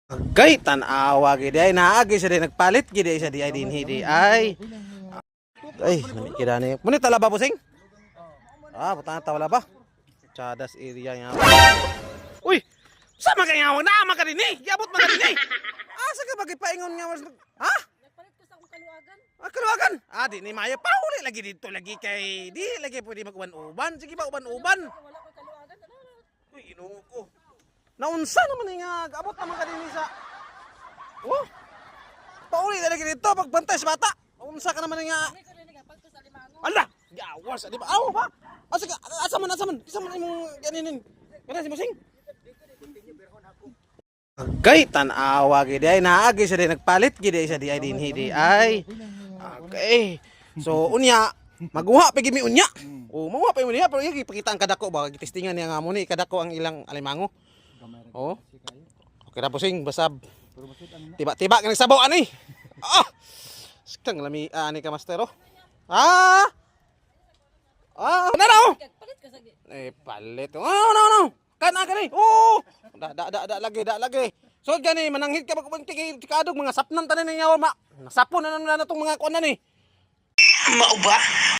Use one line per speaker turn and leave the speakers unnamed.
Gay tan-awa gid ay naagi siya di nagpalit gid siya di ay dinhi di ay. Ay, nami kida ni. Muni tala ba pusing? Ah, butang tawala ba? Chadas area nga. Uy, sa magayawag na ama ka dinhi. Yabot man ka dinhi. Asa ka magipaingon nga mas ha?
Nagpalit ko sa akong kaluagan.
Ah, kaluwagan. Ah, di ni Maya pauli lagi dito lagi kay di lagi pwede mag-uban-uban. Sige ba uban-uban?
Wala ko kaluagan.
Uy, inuo ko. Naunsa naman nga abot naman ka dinhi sa. Oh. Pauli lagi dito pagbantay sa bata. Naunsa ka naman nga.
Hindi ko rin nagpalit ko sa limango.
Ala, gawas di ba? Aw ba? Asa ka asaman. Isa man imong ganinin. Kana si Musing. Gay tan-awa gid ay naagi siya di nagpalit gid siya di ay dinhi di ay. Okay. So unya maguha pa gid mi unya. Oh, maguha pa mi unya pero ipakita ang kadako ba gitistingan niya nga mo ni kadako ang ilang alimango. Oh. Okay na pusing basab. Tiba-tiba ka nagsabaw ani. Ah! Sikang lami ani ka master oh. Ah! Ah, na.
Nagpalit ko sa
Eh, palit. Oh, no. Kana ka ni. Oh! Da lagi. So gani mananghid ka pag tikadog mga sapnan tanan niya ma. Nasapon na tong mga kuan na ni. Mao ba?